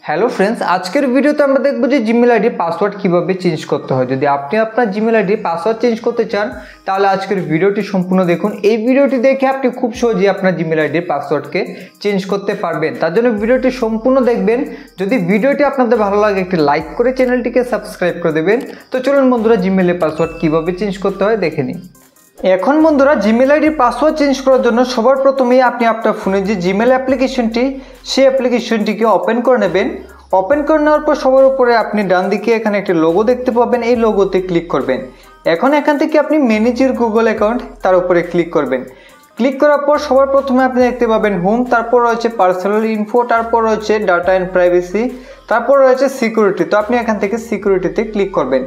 Hello friends, আজকের ভিডিওতে আমরা দেখব যে জিমেল আইডি পাসওয়ার্ড কিভাবে চেঞ্জ করতে হয়। যদি আপনি আপনার জিমেল আইডি পাসওয়ার্ড চেঞ্জ করতে চান তাহলে আজকের ভিডিওটি সম্পূর্ণ দেখুন। এই ভিডিওটি দেখে আপনি খুব সহজেই আপনার জিমেল আইডির পাসওয়ার্ডকে চেঞ্জ করতে পারবেন। তার জন্য ভিডিওটি সম্পূর্ণ দেখবেন। যদি ভিডিওটি আপনাদের ভালো লাগে একটি লাইক করে চ্যানেলটিকে সাবস্ক্রাইব করে দেবেন। তো চলুন বন্ধুরা, জিমেলের পাসওয়ার্ড কিভাবে চেঞ্জ করতে হয় দেখে নিন। এখন বন্ধুরা, জিমেল আইডির পাসওয়ার্ড চেঞ্জ করার জন্য সবার প্রথমেই আপনি আপনার ফোনে যে জিমেল অ্যাপ্লিকেশনটি সেই অ্যাপ্লিকেশনটিকে ওপেন করে নেবেন। ওপেন করে নেওয়ার পর সবার উপরে আপনি ডান দিকে এখানে একটি লোগো দেখতে পাবেন, এই লোগোতে ক্লিক করবেন। এখন এখান থেকে আপনি ম্যানেজ ইওর গুগল অ্যাকাউন্ট তার উপরে ক্লিক করবেন। ক্লিক করার পর সবার প্রথমে আপনি দেখতে পাবেন হোম, তারপর রয়েছে পার্সোনাল ইনফো, তারপর রয়েছে ডাটা অ্যান্ড প্রাইভেসি, তারপর রয়েছে সিকিউরিটি। তো আপনি এখান থেকে সিকিউরিটিতে ক্লিক করবেন।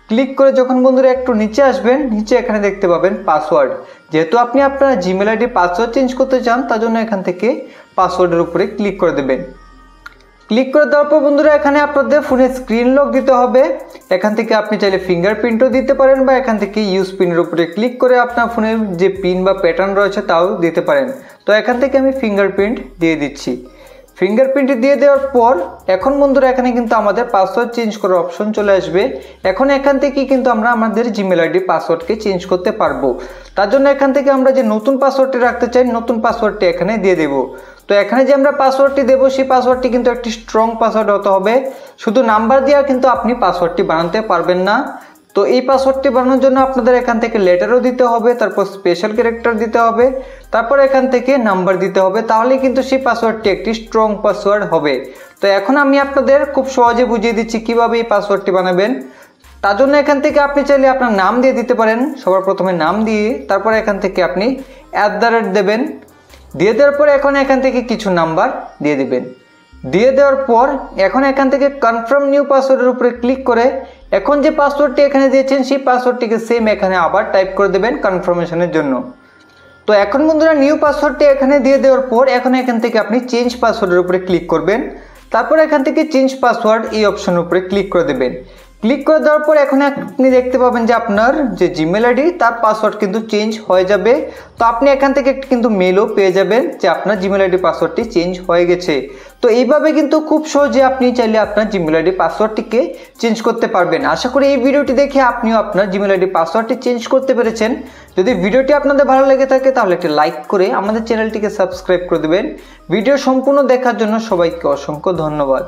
ক্লিক করে যখন বন্ধুরা একটু নিচে আসবেন, নিচে এখানে দেখতে পাবেন পাসওয়ার্ড। যেহেতু আপনি আপনার জিমেল আইডি পাসওয়ার্ড চেঞ্জ করতে চান তার জন্য এখান থেকে পাসওয়ার্ডের উপরে ক্লিক করে দেবেন। ক্লিক করে দেওয়ার পর বন্ধুরা এখানে আপনাদের ফোনে স্ক্রিন লক দিতে হবে। এখান থেকে আপনি চাইলে ফিঙ্গারপ্রিন্টও দিতে পারেন বা এখান থেকে ইউজ পিনের উপরে ক্লিক করে আপনার ফোনের যে পিন বা প্যাটার্ন রয়েছে তাও দিতে পারেন। তো এখান থেকে আমি ফিঙ্গারপ্রিন্ট দিয়ে দিচ্ছি। ফিঙ্গারপ্রিন্ট দিয়ে দেওয়ার পর এখন বন্ধুরা এখানে কিন্তু আমাদের পাসওয়ার্ড চেঞ্জ করার অপশন চলে আসবে। এখন এখান থেকে কিন্তু আমরা আমাদের জিমেল আইডি পাসওয়ার্ডকে চেঞ্জ করতে পারবো। তার জন্য এখান থেকে আমরা যে নতুন পাসওয়ার্ডটি রাখতে চাই, নতুন পাসওয়ার্ডটি এখানে দিয়ে দেব। তো এখানে যে আমরা পাসওয়ার্ডটি দেবো সেই পাসওয়ার্ডটি কিন্তু একটি স্ট্রং পাসওয়ার্ড হতে হবে। শুধু নাম্বার দিয়ে কিন্তু আপনি পাসওয়ার্ডটি বানাতে পারবেন না। তো এই পাসওয়ার্ডটি বানানোর জন্য আপনাদের এখান থেকে লেটারও দিতে হবে, তারপর স্পেশাল ক্যারেক্টার দিতে হবে, তারপর এখান থেকে নাম্বার দিতে হবে। তাহলে কিন্তু সেই পাসওয়ার্ডটি একটি স্ট্রং পাসওয়ার্ড হবে। তো এখন আমি আপনাদের খুব সহজে বুঝিয়ে দিচ্ছি কিভাবে এই পাসওয়ার্ডটি বানাবেন। তার জন্য এখান থেকে আপনি চাইলে আপনার নাম দিয়ে দিতে পারেন। সবার প্রথমে নাম দিয়ে তারপর এখান থেকে আপনি @ দেবেন। দিয়ে দেওয়ার পর এখন এখান থেকে কিছু নাম্বার দিয়ে দিবেন। দিয়ে দেওয়ার পর এখন এখান থেকে কনফার্ম নিউ পাসওয়ার্ডের উপরে ক্লিক করে এখন যে পাসওয়ার্ডটি এখানে দিয়েছেন সেই পাসওয়ার্ডটিকে সেম এখানে আবার টাইপ করে দেবেন কনফার্মেশনের জন্য। তো এখন বন্ধুরা নিউ পাসওয়ার্ডটি এখানে দিয়ে দেওয়ার পর এখন এখান থেকে আপনি চেঞ্জ পাসওয়ার্ডের উপরে ক্লিক করবেন। তারপর এখান থেকে চেঞ্জ পাসওয়ার্ড এই অপশনের উপরে ক্লিক করে দেবেন। ক্লিক করে দেওয়ার পর এখন আপনি দেখতে পাবেন যে আপনার যে জিমেল আইডি তার পাসওয়ার্ড কিন্তু চেঞ্জ হয়ে যাবে। তো আপনি এখান থেকে কিন্তু মেলও পেয়ে যাবেন যে আপনার জিমেল আইডি পাসওয়ার্ডটি চেঞ্জ হয়ে গেছে। তো এইভাবে কিন্তু খুব সহজে আপনি চাইলে আপনার জিমেল আইডি পাসওয়ার্ডটিকে চেঞ্জ করতে পারবেন। আশা করি এই ভিডিওটি দেখে আপনিও আপনার জিমেল আইডি পাসওয়ার্ডটি চেঞ্জ করতে পেরেছেন। যদি ভিডিওটি আপনাদের ভালো লেগে থাকে তাহলে একটি লাইক করে আমাদের চ্যানেলটিকে সাবস্ক্রাইব করে দেবেন। ভিডিও সম্পূর্ণ দেখার জন্য সবাইকে অসংখ্য ধন্যবাদ।